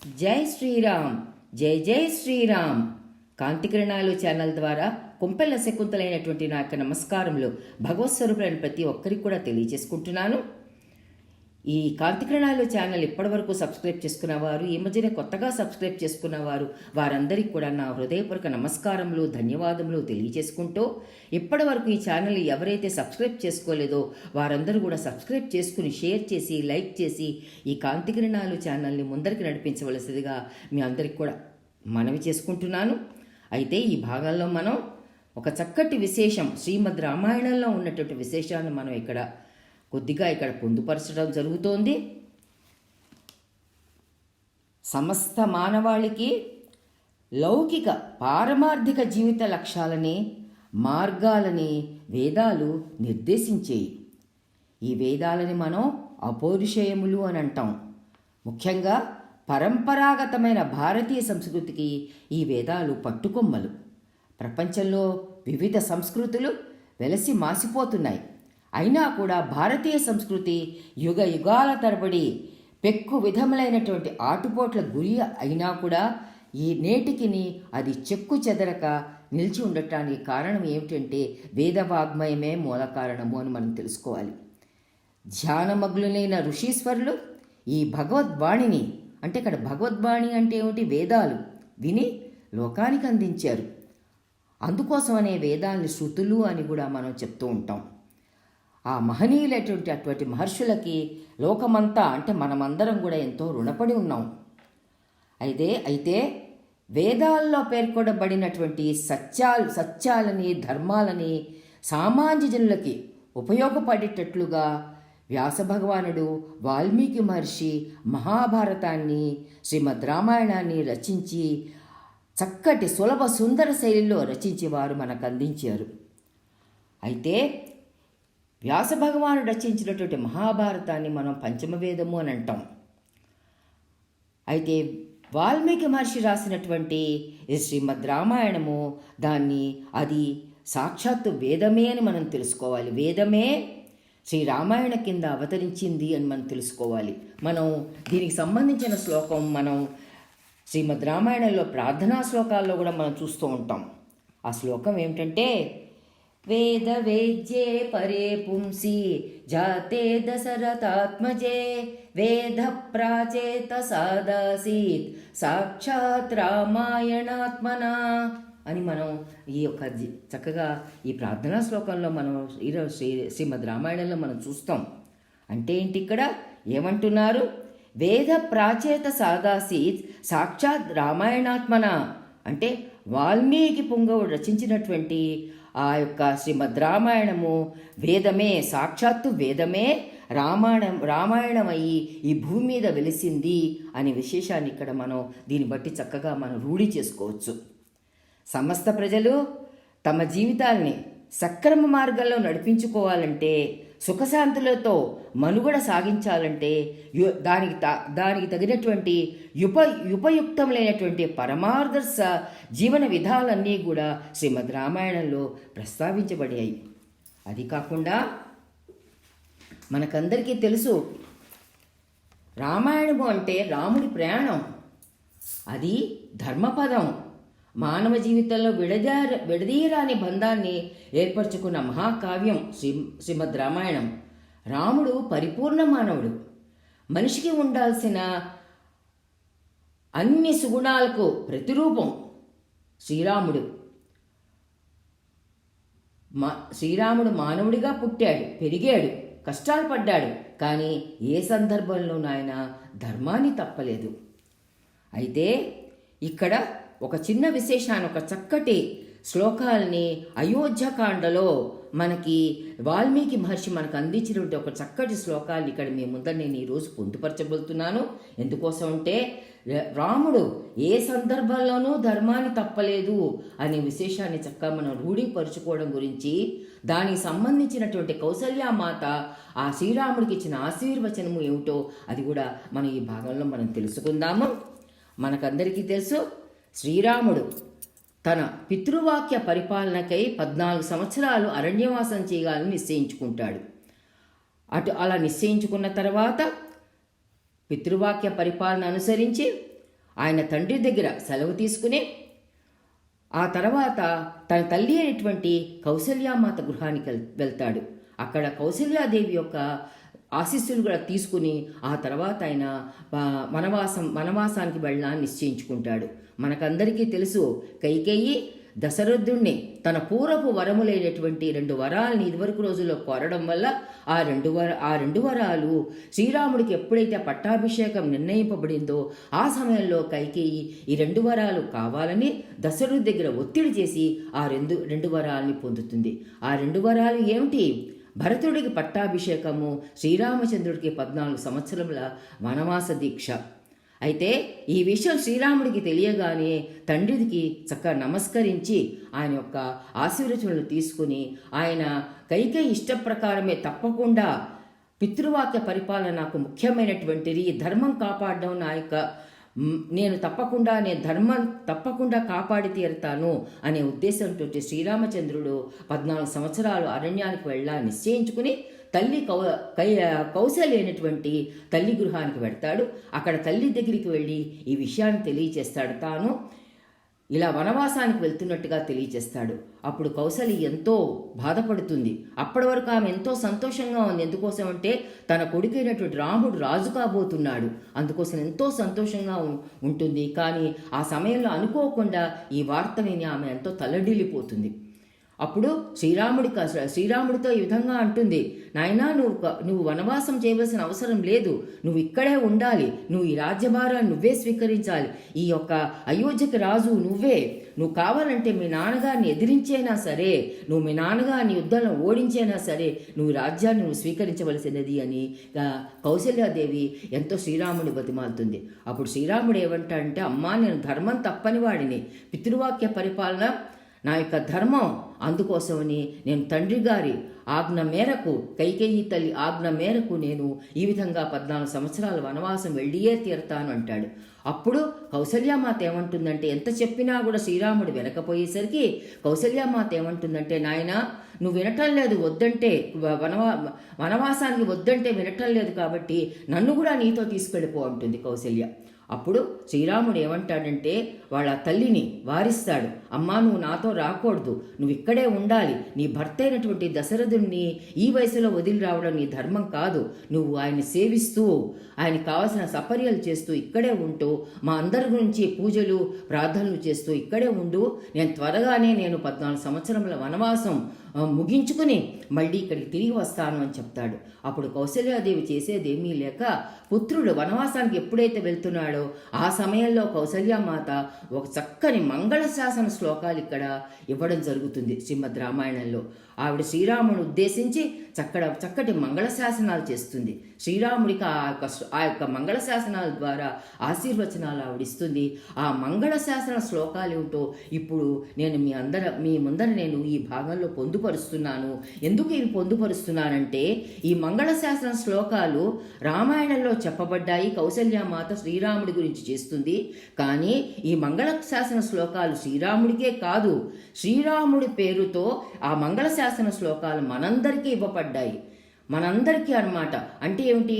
జై శ్రీరామ్, జై జై శ్రీరామ్. కాంతికిరణాలు ఛానల్ ద్వారా కుంపెల్ల శకుంతలైనటువంటి నా యొక్క నమస్కారములు భగవత్ స్వరూపులైన ప్రతి ఒక్కరికి కూడా తెలియజేసుకుంటున్నాను. ఈ కాంతికిరణాలు ఛానల్ ఇప్పటివరకు సబ్స్క్రైబ్ చేసుకున్నవారు, ఈ మధ్యనే కొత్తగా సబ్స్క్రైబ్ చేసుకున్నవారు, వారందరికీ కూడా నా హృదయపూర్వక నమస్కారములు, ధన్యవాదములు తెలియజేసుకుంటూ, ఇప్పటివరకు ఈ ఛానల్ ఎవరైతే సబ్స్క్రైబ్ చేసుకోలేదో వారందరూ కూడా సబ్స్క్రైబ్ చేసుకుని షేర్ చేసి, లైక్ చేసి ఈ కాంతికిరణాలు ఛానల్ని ముందరికి నడిపించవలసిందిగా మీ అందరికి కూడా మనవి చేసుకుంటున్నాను. అయితే ఈ భాగంలో మనం ఒక చక్కటి విశేషం, శ్రీమద్ రామాయణంలో ఉన్నటువంటి విశేషాన్ని మనం కొద్దిగా పొందుపరచడం జరుగుతోంది. సమస్త మానవాళికి లౌకిక పారమార్థిక జీవిత లక్ష్యాలని, మార్గాలని వేదాలు నిర్దేశించేయి. ఈ వేదాలని మనం అపౌరుషేయములు అని అంటాం. ముఖ్యంగా పరంపరాగతమైన భారతీయ సంస్కృతికి ఈ వేదాలు పట్టుకొమ్మలు. ప్రపంచంలో వివిధ సంస్కృతులు వెలసి మాసిపోతున్నాయి. అయినా కూడా భారతీయ సంస్కృతి యుగ యుగాల తరబడి పెక్కు విధములైనటువంటి ఆటుపోట్ల గురి అయినా కూడా ఈ నేటికిని అది చెక్కు చెదరక నిలిచి ఉండటానికి కారణం ఏమిటంటే వేదవాగ్మయమే మూల కారణము అని మనం తెలుసుకోవాలి. ధ్యానమగ్నులైన ఋషీశ్వరులు ఈ భగవద్వాణిని, అంటే ఇక్కడ భగవద్వాణి అంటే ఏమిటి, వేదాలు విని లోకానికి అందించారు. అందుకోసమనే వేదాల్ని శృతులు అని కూడా మనం చెప్తూ ఉంటాం. ఆ అటువంటి మహర్షులకి లోకమంతా, అంటే మనమందరం కూడా ఎంతో రుణపడి ఉన్నాం. అయితే వేదాల్లో పేర్కొనబడినటువంటి సత్యాలని, ధర్మాలని సామాన్య జనులకి ఉపయోగపడేటట్లుగా వ్యాస భగవానుడు, వాల్మీకి మహర్షి మహాభారతాన్ని, శ్రీమద్ రామాయణాన్ని రచించి చక్కటి సులభ సుందర శైలిలో రచించి వారు మనకు అందించారు. అయితే వ్యాస భగవానుడు రచించినటువంటి మహాభారతాన్ని మనం పంచమవేదము అని అంటాం. అయితే వాల్మీకి మహర్షి రాసినటువంటి శ్రీమద్ రామాయణము, అది సాక్షాత్తు వేదమే అని మనం తెలుసుకోవాలి. వేదమే శ్రీరామాయణ కింద అవతరించింది అని మనం తెలుసుకోవాలి. మనం దీనికి సంబంధించిన శ్లోకం మనం శ్రీమద్ రామాయణంలో ప్రార్థనా శ్లోకాల్లో కూడా మనం చూస్తూ ఉంటాం. ఆ శ్లోకం ఏమిటంటే, వేద వేద్యే పరే పుంసి జాతే దశరథాత్మజే వేద ప్రాచేత సాదాసీత్ సాక్షాత్ రామాయణాత్మనా అని మనం చక్కగా ఈ ప్రార్థనా శ్లోకంలో మనం శ్రీమద్ రామాయణంలో మనం చూస్తాం. అంటే ఏంటి, ఇక్కడ ఏమంటున్నారు? వేద ప్రాచేత సాదాసీత్ సాక్షాత్ రామాయణాత్మన అంటే వాల్మీకి పుంగవుడు రచించినటువంటి ఆ యొక్క శ్రీమద్ రామాయణము వేదమే, సాక్షాత్తు వేదమే రామాయణమయ్యి ఈ భూమి మీద వెలిసింది అనే విశేషాన్ని ఇక్కడ మనం దీన్ని బట్టి చక్కగా మనం రూఢి చేసుకోవచ్చు. సమస్త ప్రజలు తమ జీవితాల్ని సక్రమ మార్గంలో నడిపించుకోవాలంటే, సుఖశాంతులతో మనుగడ సాగించాలంటే దానికి తగినటువంటి ఉపయుక్తములైనటువంటి పరమాదర్శ జీవన విధాలన్నీ కూడా శ్రీమద్ రామాయణంలో ప్రస్తావించబడాయి. అది కాకుండా మనకందరికీ తెలుసు, రామాయణము అంటే రాముడి ప్రయాణం, అది ధర్మపదం. మానవ జీవితంలో విడదీయరాని బంధాన్ని ఏర్పరచుకున్న మహాకావ్యం శ్రీమద్ రామాయణం. రాముడు పరిపూర్ణ మానవుడు. మనిషికి ఉండాల్సిన అన్ని సుగుణాలకు ప్రతిరూపం శ్రీరాముడు. శ్రీరాముడు మానవుడిగా పుట్టాడు, పెరిగాడు, కష్టాలు పడ్డాడు. కానీ ఏ సందర్భంలోనూ ఆయన ధర్మాన్ని తప్పలేదు. అయితే ఇక్కడ ఒక చిన్న విశేషాన్ని, ఒక చక్కటి శ్లోకాలని అయోధ్యకాండలో మనకి వాల్మీకి మహర్షి మనకు అందించినటువంటి ఒక చక్కటి శ్లోకాన్ని ఇక్కడ మీ ముందర నేను ఈరోజు పొందుపరచబోతున్నాను. ఎందుకోసం అంటే రాముడు ఏ సందర్భంలోనూ ధర్మాన్ని తప్పలేదు అనే విశేషాన్ని చక్కగా మనం రూఢీపరుచుకోవడం గురించి, దానికి సంబంధించినటువంటి కౌసల్యామాత ఆ శ్రీరాముడికి ఇచ్చిన ఆశీర్వచనము ఏమిటో అది కూడా మనం ఈ భాగంలో మనం తెలుసుకుందాము. మనకందరికీ తెలుసు, శ్రీరాముడు తన పితృవాక్య పరిపాలనకై 14 సంవత్సరాలు అరణ్యవాసం చేయాలని నిశ్చయించుకుంటాడు. అలా నిశ్చయించుకున్న తర్వాత పితృవాక్య పరిపాలన అనుసరించి ఆయన తండ్రి దగ్గర సెలవు తీసుకుని ఆ తర్వాత తన తల్లి అయినటువంటి కౌసల్యామాత గృహానికి వెళ్తాడు. అక్కడ కౌసల్యాదేవి యొక్క ఆశీస్సులు కూడా తీసుకుని ఆ తర్వాత ఆయన వనవాసానికి వెళ్ళాలని నిశ్చయించుకుంటాడు. మనకందరికీ తెలుసు, కైకేయి దశరథుణ్ణి తన పూర్వపు వరములైనటువంటి 2 వరాలని ఇదివరకు రోజుల్లో కోరడం వల్ల ఆ రెండు వరాలు శ్రీరాముడికి ఎప్పుడైతే పట్టాభిషేకం నిర్ణయింపబడిందో ఆ సమయంలో కైకేయి ఈ 2 వరాలు కావాలని దశరథుడి దగ్గర ఒత్తిడి చేసి ఆ రెండు వరాలని పొందుతుంది. ఆ 2 వరాలు ఏమిటి? భరతుడికి పట్టాభిషేకము, శ్రీరామచంద్రుడికి 14 సంవత్సరముల వనవాస దీక్ష. అయితే ఈ విషయం శ్రీరాముడికి తెలియగానే తండ్రికి చక్కగా నమస్కరించి ఆయన యొక్క ఆశీర్వచనలు తీసుకుని ఆయన కైకేయి ఇష్టప్రకారమే తప్పకుండా పితృవాక్య పరిపాలన నాకు ముఖ్యమైనటువంటిది, ధర్మం కాపాడడం నా యొక్క నేను ధర్మం తప్పకుండా కాపాడి తీరుతాను అనే ఉద్దేశంతో శ్రీరామచంద్రుడు 14 సంవత్సరాలు అరణ్యానికి వెళ్ళాలని నిశ్చయించుకుని తల్లి కౌశల్య అయినటువంటి తల్లి గృహానికి వెళ్తాడు. అక్కడ తల్లి దగ్గరికి వెళ్ళి ఈ విషయాన్ని తెలియచేస్తాడు. తాను ఇలా వనవాసానికి వెళ్తున్నట్టుగా తెలియచేస్తాడు. అప్పుడు కౌసల్య ఎంతో బాధపడుతుంది. అప్పటి వరకు ఆమె ఎంతో సంతోషంగా ఉంది. ఎందుకోసం అంటే తన కొడుకైనటువంటి రాముడు రాజు కాబోతున్నాడు, అందుకోసం ఎంతో సంతోషంగా ఉంటుంది. కానీ ఆ సమయంలో అనుకోకుండా ఈ వార్త విని ఆమె ఎంతో తల్లడిల్లిపోతుంది. అప్పుడు శ్రీరాముడితో ఈ విధంగా అంటుంది, నాయనా నువ్వు వనవాసం చేయవలసిన అవసరం లేదు, నువ్వు ఇక్కడే ఉండాలి, నువ్వు ఈ రాజ్యభారాన్ని నువ్వే స్వీకరించాలి, ఈ యొక్క అయోధ్యకి రాజు నువ్వే, నువ్వు కావాలంటే మీ నాన్నగారిని ఎదిరించైనా సరే, నువ్వు మీ నాన్నగారిని యుద్ధంలో ఓడించైనా సరే నువ్వు రాజ్యాన్ని నువ్వు స్వీకరించవలసినది అని కౌసల్యాదేవి ఎంతో శ్రీరాముడి బతిమాలుతుంది. అప్పుడు శ్రీరాముడు ఏమంటాడంటే, అమ్మా నేను ధర్మం తప్పని వాడిని, పితృవాక్య పరిపాలన నా యొక్క ధర్మం, అందుకోసమని నేను తండ్రి గారి ఆజ్ఞ మేరకు, కైకేయి తల్లి ఆజ్ఞ మేరకు నేను ఈ విధంగా 14 సంవత్సరాల వనవాసం వెళ్ళియే తీరతాను అంటాడు. అప్పుడు కౌసల్యామాత ఏమంటుందంటే, ఎంత చెప్పినా కూడా శ్రీరాముడు వినకపోయేసరికి కౌసల్యామాత ఏమంటుందంటే, నాయనా నువ్వు వినటం లేదు, వద్దంటే వనవాసానికి వద్దంటే వినటం లేదు, కాబట్టి నన్ను కూడా నీతో తీసుకెళ్ళిపో అంటుంది కౌసల్య. అప్పుడు శ్రీరాముడు ఏమంటాడంటే వాళ్ళ తల్లిని వారిస్తాడు, అమ్మా నువ్వు నాతో రాకూడదు, నువ్వు ఇక్కడే ఉండాలి, నీ భర్త అయినటువంటి దశరథుడిని ఈ వయసులో వదిలి రావడం నీ ధర్మం కాదు, నువ్వు ఆయన్ని సేవిస్తూ ఆయనకు కావాల్సిన సపర్యలు చేస్తూ ఇక్కడే ఉంటూ మా అందరి గురించి పూజలు ప్రార్థనలు చేస్తూ ఇక్కడే ఉండు, నేను త్వరగానే 14 సంవత్సరముల వనవాసం ముగించుకుని మళ్ళీ ఇక్కడికి తిరిగి వస్తాను అని చెప్తాడు. అప్పుడు కౌసల్యాదేవి చేసేదేమీ లేక పుత్రుడు వనవాసానికి ఎప్పుడైతే వెళ్తున్నాడో ఆ సమయంలో కౌసల్యామాత ఒక చక్కని మంగళశాసన శ్లోకాలు ఇక్కడ ఇవ్వడం జరుగుతుంది. శ్రీమద్ రామాయణంలో ఆవిడ శ్రీరాముని ఉద్దేశించి చక్కటి మంగళశాసనాలు చేస్తుంది. శ్రీరాముడికి ఆ యొక్క మంగళశాసనాల ద్వారా ఆశీర్వచనాలు ఆవిడిస్తుంది. ఆ మంగళశాసన శ్లోకాలు ఏమిటో ఇప్పుడు నేను మీ ముందర నేను ఈ భాగంలో పొందుపరుస్తున్నాను. ఎందుకు ఇవి పొందుపరుస్తున్నానంటే ఈ మంగళశాసన శ్లోకాలు రామాయణంలో చెప్పబడ్డాయి, కౌసల్యామాత శ్రీరాముడి గురించి చేస్తుంది. కానీ ఈ మంగళశాసన శ్లోకాలు శ్రీరాముడికే కాదు, శ్రీరాముడి పేరుతో ఆ మంగళశాసన శ్లోకాలు మనందరికీ ఇవ్వబడ్డాయి, మనందరికీ అన్నమాట. అంటే ఏమిటి,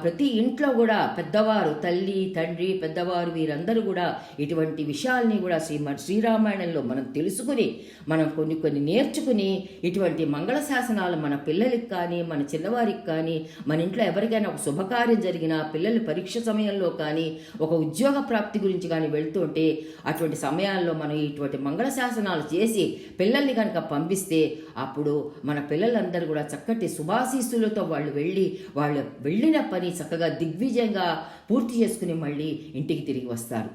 ప్రతి ఇంట్లో కూడా పెద్దవారు, తల్లి తండ్రి పెద్దవారు వీరందరూ కూడా ఇటువంటి విషయాల్ని కూడా శ్రీరామాయణంలో మనం తెలుసుకుని మనం కొన్ని నేర్చుకుని ఇటువంటి మంగళశాసనాలు మన పిల్లలకి కానీ మన చిన్నవారికి కానీ మన ఇంట్లో ఎవరికైనా ఒక శుభకార్యం జరిగినా, పిల్లలు పరీక్ష సమయంలో కానీ ఒక ఉద్యోగ ప్రాప్తి గురించి కానీ వెళ్తుంటే అటువంటి సమయాల్లో మనం ఇటువంటి మంగళశాసనాలు చేసి పిల్లల్ని కనుక పంపిస్తే అప్పుడు మన పిల్లలందరూ కూడా చక్కటి శుభాశీస్సులతో వాళ్ళు వెళ్ళిన పని చక్కగా దిగ్విజయంగా పూర్తి చేసుకుని మళ్ళీ ఇంటికి తిరిగి వస్తారు.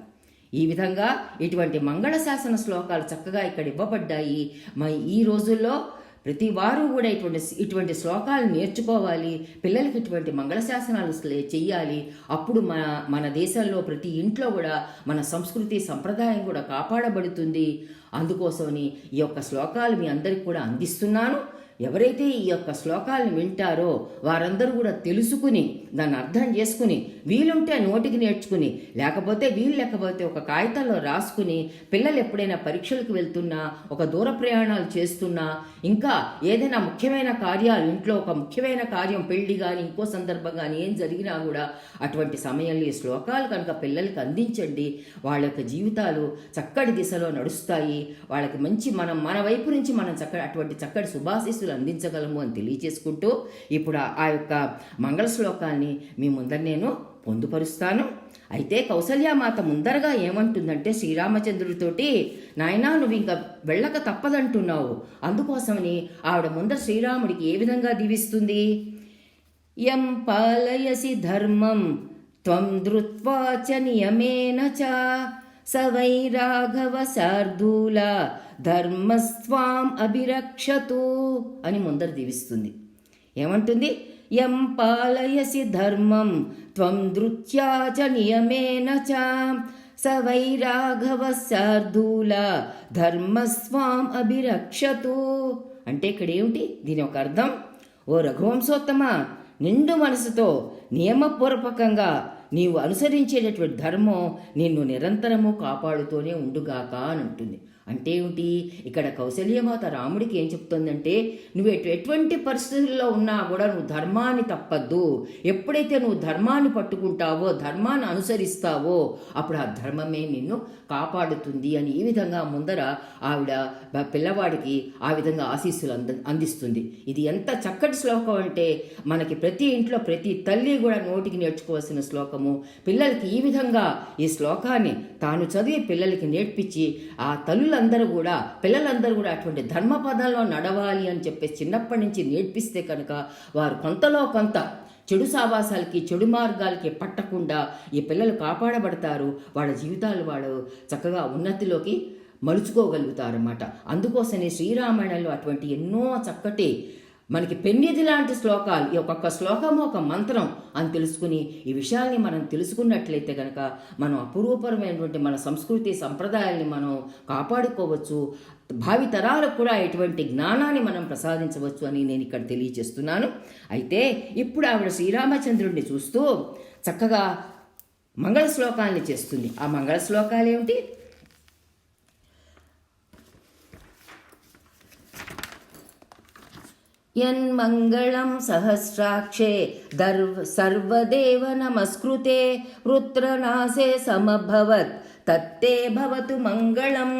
ఈ విధంగా ఇటువంటి మంగళశాసన శ్లోకాలు చక్కగా ఇక్కడ ఇవ్వబడ్డాయి. ఈ రోజుల్లో ప్రతి వారు కూడా ఇటువంటి శ్లోకాలు నేర్చుకోవాలి, పిల్లలకి ఇటువంటి మంగళశాసనాలు చెయ్యాలి. అప్పుడు మన దేశంలో ప్రతి ఇంట్లో కూడా మన సంస్కృతి సంప్రదాయం కూడా కాపాడబడుతుంది. అందుకోసమని ఈ యొక్క శ్లోకాలు మీ అందరికి కూడా అందిస్తున్నాను. ఎవరైతే ఈ యొక్క శ్లోకాలను వింటారో వారందరూ కూడా తెలుసుకుని దాన్ని అర్థం చేసుకుని వీలుంటే నోటికి నేర్చుకుని లేకపోతే లేకపోతే ఒక కాగితంలో రాసుకుని పిల్లలు ఎప్పుడైనా పరీక్షలకు వెళ్తున్నా ఒక దూర ప్రయాణాలు చేస్తున్నా ఇంకా ఏదైనా ముఖ్యమైన కార్యాలు ఇంట్లో ఒక ముఖ్యమైన కార్యం పెళ్లి కానీ ఇంకో సందర్భం కానీ ఏం జరిగినా కూడా అటువంటి సమయంలో ఈ శ్లోకాలు కనుక పిల్లలకి అందించండి. వాళ్ళ యొక్క జీవితాలు చక్కటి దిశలో నడుస్తాయి. వాళ్ళకి మంచి మన వైపు నుంచి మనం అటువంటి చక్కటి శుభాశీస్సులు అందించగలము అని తెలియచేసుకుంటూ ఇప్పుడు ఆ యొక్క మంగళ శ్లోకాన్ని మీ ముందర నేను పొందుపరుస్తాను. అయితే కౌసల్యామాత ముందరగా ఏమంటుందంటే శ్రీరామచంద్రుడితోటి, నాయనా నువ్వు ఇంకా వెళ్ళక తప్పదంటున్నావు, అందుకోసమని ఆవిడ ముందర శ్రీరాముడికి ఏ విధంగా దీవిస్తుంది? యం పాలయసి ధర్మం త్వం ధృత్వా చ నియమేన చ స వై రాఘవ శార్దూల ధర్మస్వాం అభిరక్షతు అని ముందర దీవిస్తుంది. ఏమంటుంది? యం పాలయసి ధర్మం త్వం ధృత్యా చ నియమేన చ స వై రాఘవ శార్దూల ధర్మస్వాం అభిరక్షతు. అంటే ఇక్కడ ఏమిటి దీని ఒక అర్థం? ఓ రఘువంశోత్తమ, నిండు మనసుతో నియమపూర్వకంగా నీవు అనుసరించేటటువంటి ధర్మం నిన్ను నిరంతరము కాపాడుతూనే ఉండుగాక అని ఉంటుంది. అంటే ఏమిటి? ఇక్కడ కౌసల్యమాత రాముడికి ఏం చెప్తుందంటే, నువ్వు ఎటువంటి పరిస్థితుల్లో ఉన్నా కూడా నువ్వు ధర్మాన్ని తప్పద్దు. ఎప్పుడైతే నువ్వు ధర్మాన్ని పట్టుకుంటావో, ధర్మాన్ని అనుసరిస్తావో అప్పుడు ఆ ధర్మమే నిన్ను కాపాడుతుంది అని ఈ విధంగా ముందర ఆవిడ పిల్లవాడికి ఆ విధంగా ఆశీస్సులు అందిస్తుంది. ఇది ఎంత చక్కటి శ్లోకం అంటే మనకి ప్రతి ఇంట్లో ప్రతి తల్లి కూడా నోటికి నేర్చుకోవాల్సిన శ్లోకము. పిల్లలకి ఈ విధంగా ఈ శ్లోకాన్ని తాను చదివి పిల్లలకి నేర్పించి ఆ పిల్లలందరూ కూడా అటువంటి ధర్మపదంలో నడవాలి అని చెప్పేసి చిన్నప్పటి నుంచి నేర్పిస్తే కనుక వారు కొంతలో కొంత చెడు సావాసాలకి చెడు మార్గాలకి పట్టకుండా ఈ పిల్లలు కాపాడబడతారు. వాళ్ళ జీవితాలు వాళ్ళు చక్కగా ఉన్నతిలోకి మలుచుకోగలుగుతారన్నమాట. అందుకోసమే శ్రీరామాయణంలో అటువంటి ఎన్నో చక్కటి మనకి పెన్నిధి లాంటి శ్లోకాలు, ఈ ఒక్కొక్క శ్లోకము ఒక మంత్రం అని తెలుసుకుని ఈ విషయాల్ని మనం తెలుసుకున్నట్లయితే కనుక మనం అపురూపమైనటువంటి మన సంస్కృతి సంప్రదాయాల్ని మనం కాపాడుకోవచ్చు. భావితరాలకు కూడా ఎటువంటి జ్ఞానాన్ని మనం ప్రసాదించవచ్చు అని నేను ఇక్కడ తెలియజేస్తున్నాను. అయితే ఇప్పుడు ఆవిడ శ్రీరామచంద్రుడిని చూస్తూ చక్కగా మంగళ శ్లోకాల్ని చేస్తుంది. ఆ మంగళ శ్లోకాలు ఏమిటి? యన్మంగళం సహస్రాక్షే సర్వదేవ నమస్కృతే వృత్రనాశే సమభవత్ తత్తే భవతు మంగళం.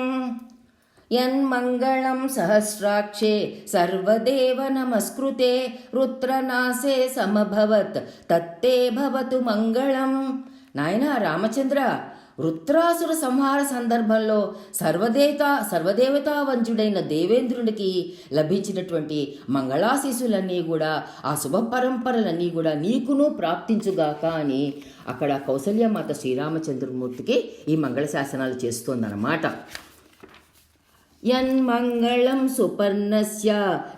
యన్మంగళం సహస్రాక్షే సర్వదేవ నమస్కృతే వృత్రనాశే సమభవత్ తత్తే భవతు మంగళం. నాయనా రామచంద్ర, వృత్రాసుర సంహార సందర్భంలో సర్వదేవతావంతుడైన దేవేంద్రునికి లభించినటువంటి మంగళాశీసులన్నీ కూడా ఆ శుభ పరంపరలన్నీ కూడా నీకును ప్రాప్తించుగాక అని అక్కడ కౌసల్యమాత శ్రీరామచంద్రమూర్తికి ఈ మంగళ శాసనాలు చేస్తోందన్నమాట. యన్మంగళం సుపర్ణస్య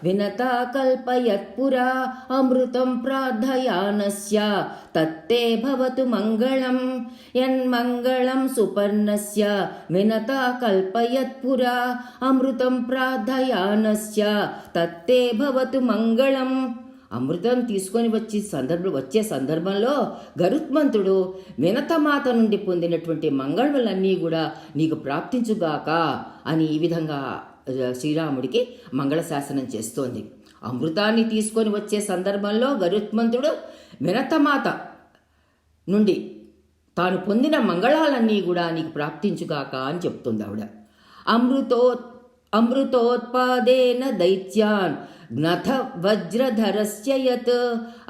వినతా కల్పయత్పురా అమృతం ప్రార్థయానస్య తత్తే భవతు మంగళం. యన్మంగళం సుపర్ణస్య వినతా కల్పయత్పురా అమృతం ప్రార్థయానస్య తత్తే భవతు మంగళం. అమృతం తీసుకొని వచ్చే సందర్భంలో గరుత్మంతుడు వినతమాత నుండి పొందినటువంటి మంగళములన్నీ కూడా నీకు ప్రాప్తించుగాక అని ఈ విధంగా శ్రీరాముడికి మంగళ శాసనం చేస్తోంది. అమృతాన్ని తీసుకొని వచ్చే సందర్భంలో గరుత్మంతుడు వినతమాత నుండి తాను పొందిన మంగళాలన్నీ కూడా నీకు ప్రాప్తించుగాక అని చెప్తుంది ఆవిడ. అమృతోత్పాదేన దైత్యాన్ జ్ఞథ వజ్రధరస్య యత్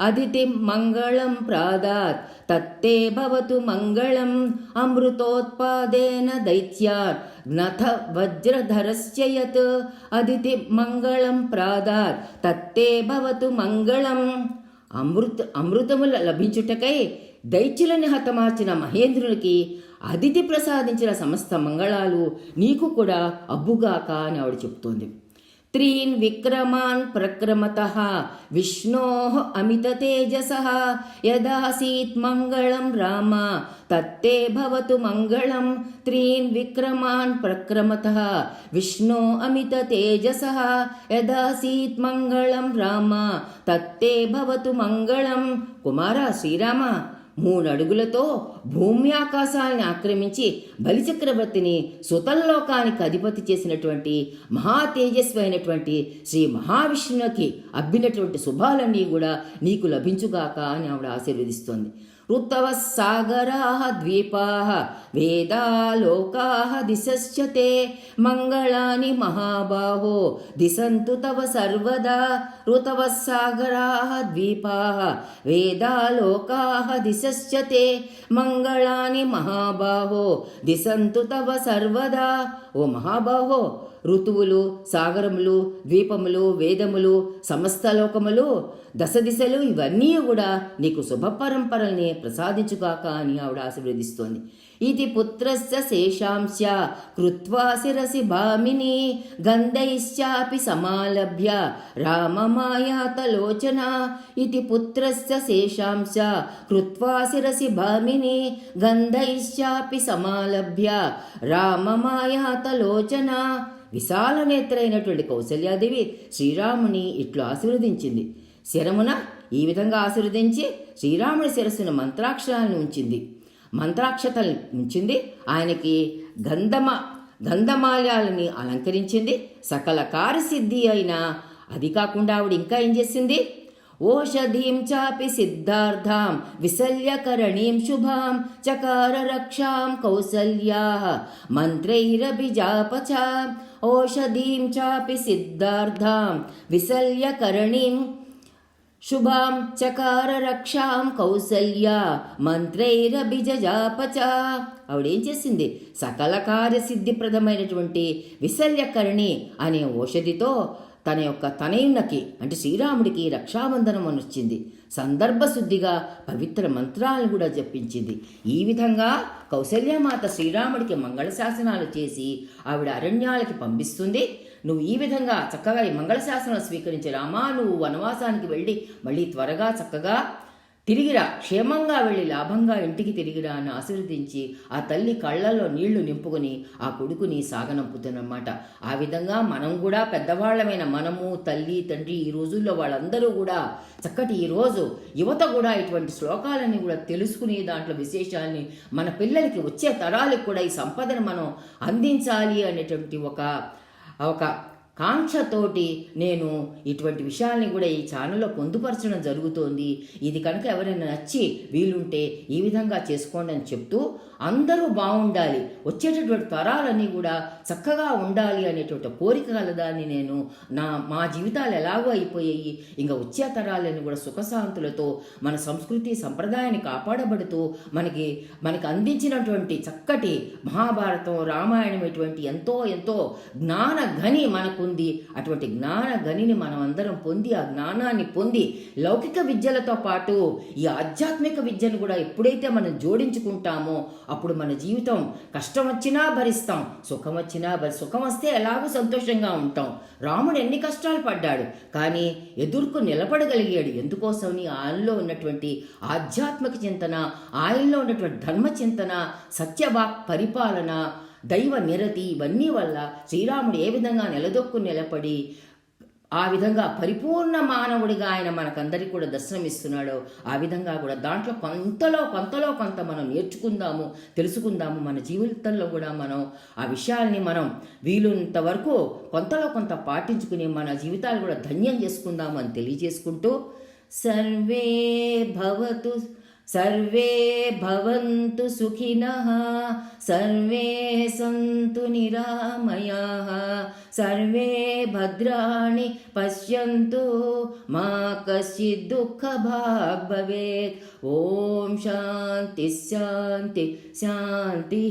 అదితిం మంగళం ప్రాదాత్ తత్తే భవతు మంగళం. అమృతోత్పాదేన దైత్యాన్ జ్ఞథ వజ్రధరస్య యత్ అదితిం మంగళం ప్రాదాత్ తత్తే భవతు మంగళం. అమృతముల లభించుటకై దైత్యులని హతమార్చిన మహేంద్రునికి అదితి ప్రసాదించిన సమస్త మంగళాలు నీకు కూడా అబ్బుగాక అని ఆవిడ చెప్తోంది. त्रीन् विक्रमान् प्रक्रमतः विष्णोः अमिततेजसः यदासीत् मङ्गलं राम तत्ते भवतु मङ्गलं त्रीन् विक्रमान् प्रक्रमतः विष्णो अमिततेजसः यदासीत् मङ्गलं राम तत्ते भवतु मङ्गलं కుమార శ్రీరామ 3 అడుగులతో భూమి ఆకాశాలను ఆక్రమించి బలిచక్రవర్తిని సుతల్లోకానికి అధిపతి చేసినటువంటి మహా తేజస్వి అయినటువంటి శ్రీ మహావిష్ణువుకి అబ్బినటువంటి శుభాలన్నీ కూడా నీకు లభించుగాక అని ఆవిడ ఆశీర్వదిస్తోంది. ఋతవః సాగరాః ద్వీపాః వేదాలోకాః దిశశ్చ తే మంగళాని మహాబాహో దిశంతు తవ సర్వదా. ఋతవః సాగరాః ద్వీపాః వేదాలోకాః దిశశ్చ తే మంగళాని మహాబాహో దిశంతు తవ సర్వదా. ఓ మహాబాహో, ఋతువులు, సాగరములు, ద్వీపములు, వేదములు, సమస్త లోకములు, దశ దిశలు ఇవన్నీ కూడా నీకు శుభ పరంపరల్ని ప్రసాదించుగాక అని ఆవిడ ఆశీర్వదిస్తోంది. ఇది పుత్రస్య శేషాంశ కృత్వా శిరసి భామిని గంధైశ్చాపి సమాలభ్య రామమాయాతలోచన. ఇది పుత్రస్య శేషాంశ కృత్వా శిరసి భామిని గంధైశ్చాపి సమాలభ్య రామమాయాతలోచన. విశాల నేత్రైనటువంటి కౌసల్యాదేవి శ్రీరాముని ఇట్లు ఆశీర్వదించింది. శిరమున ఈ విధంగా ఆశీర్వదించి శ్రీరాముడి శిరస్సును మంత్రాక్షరాలను మంత్రాక్షతలు ఉంచింది. ఆయనకి గంధమాల్యాలని అలంకరించింది. సకల కార్యసిద్ధి అయిన అది కాకుండా ఆవిడ ఇంకా ఏం చేసింది? ఓషధీం చాపి సిద్ధార్థాం విశల్యకరణీం శుభాం చకార రక్షాం కౌసల్యాః మంత్రైరభిజాపచ. ఓషధీం చాపి సిద్ధార్థాం విశల్యకరణీం శుభాం చకార రక్షాం కౌసల్య మంత్రైరభిజాపచ. ఆవిడేం చేసింది? సకల కార్యసిద్ధిప్రదమైనటువంటి విశల్యకరణి అనే ఔషధితో తన యొక్క తనయున్నకి అంటే శ్రీరాముడికి రక్షాబంధనం అనుచ్చింది. సందర్భశుద్ధిగా పవిత్ర మంత్రాలను కూడా జపించింది. ఈ విధంగా కౌసల్యమాత శ్రీరాముడికి మంగళశాసనాలు చేసి ఆవిడ అరణ్యాలకి పంపిస్తుంది. నువ్వు ఈ విధంగా చక్కగా ఈ మంగళశాసనాలు స్వీకరించి రామా, నువ్వు వనవాసానికి వెళ్ళి మళ్ళీ త్వరగా చక్కగా తిరిగిరా, క్షేమంగా వెళ్ళి లాభంగా ఇంటికి తిరిగిరా అని ఆశీర్వదించి ఆ తల్లి కళ్ళల్లో నీళ్లు నింపుకొని ఆ కొడుకుని సాగనంపుతున్నమాట. ఆ విధంగా మనం కూడా పెద్దవాళ్ళమైన మనము, తల్లి, తండ్రి, ఈ రోజుల్లో వాళ్ళందరూ కూడా చక్కటి ఈరోజు యువత కూడా ఇటువంటి శ్లోకాలని కూడా తెలుసుకుని దాంట్లో విశేషాలని మన పిల్లలకి వచ్చే తరాలకు కూడా ఈ సంపదను మనం అందించాలి అనేటువంటి ఒక కాంక్షతోటి నేను ఇటువంటి విషయాల్ని కూడా ఈ ఛానల్లో పొందుపరచడం జరుగుతోంది. ఇది కనుక ఎవరైనా నచ్చి వీలుంటే ఈ విధంగా చేసుకోండి అని చెప్తూ అందరూ బాగుండాలి, వచ్చేటటువంటి తరాలన్నీ కూడా చక్కగా ఉండాలి అనేటువంటి కోరిక కలదాన్ని నేను మా జీవితాలు ఎలాగో అయిపోయాయి, ఇంకా వచ్చే తరాలని కూడా సుఖశాంతులతో మన సంస్కృతి సంప్రదాయాన్ని కాపాడబడుతూ మనకి అందించినటువంటి చక్కటి మహాభారతం, రామాయణం ఇటువంటి ఎంతో ఎంతో జ్ఞాన గని మనకుంది. అటువంటి జ్ఞాన గనిని మనం అందరం పొంది ఆ జ్ఞానాన్ని పొంది లౌకిక విద్యలతో పాటు ఈ ఆధ్యాత్మిక విద్యను కూడా ఎప్పుడైతే మనం జోడించుకుంటామో అప్పుడు మన జీవితం కష్టం వచ్చినా భరిస్తాం, సుఖం వచ్చినా సుఖం వస్తే ఎలాగో సంతోషంగా ఉంటాం. రాముడు ఎన్ని కష్టాలు పడ్డాడు కానీ ఎదుర్కొ నిలబడగలిగాడు. ఎందుకోసమని ఆయనలో ఉన్నటువంటి ఆధ్యాత్మిక చింతన, ఆయనలో ఉన్నటువంటి ధర్మ చింతన, సత్యవాక్ పరిపాలన, దైవ నిరతి ఇవన్నీ వల్ల శ్రీరాముడు ఏ విధంగా నిలబడి ఆ విధంగా పరిపూర్ణ మానవుడిగా ఆయన మనకందరికీ కూడా దర్శనమిస్తున్నాడో ఆ విధంగా కూడా దాంట్లో కొంతలో కొంత మనం నేర్చుకుందాము, తెలుసుకుందాము. మన జీవితంలో కూడా మనం ఆ విషయాల్ని మనం వీలున్నంత వరకు కొంతలో కొంత పాటించుకుని మన జీవితాలు కూడా ధన్యం చేసుకుందాము అని తెలియజేసుకుంటూ సర్వే భవంతు సుఖినః, సర్వే సంతు నిరామయాః, సర్వే భద్రాణి పశ్యంతు, మా కశ్చిద్ దుఃఖభాగ్ భవేత్. ఓం శాంతి శాంతి శాంతి.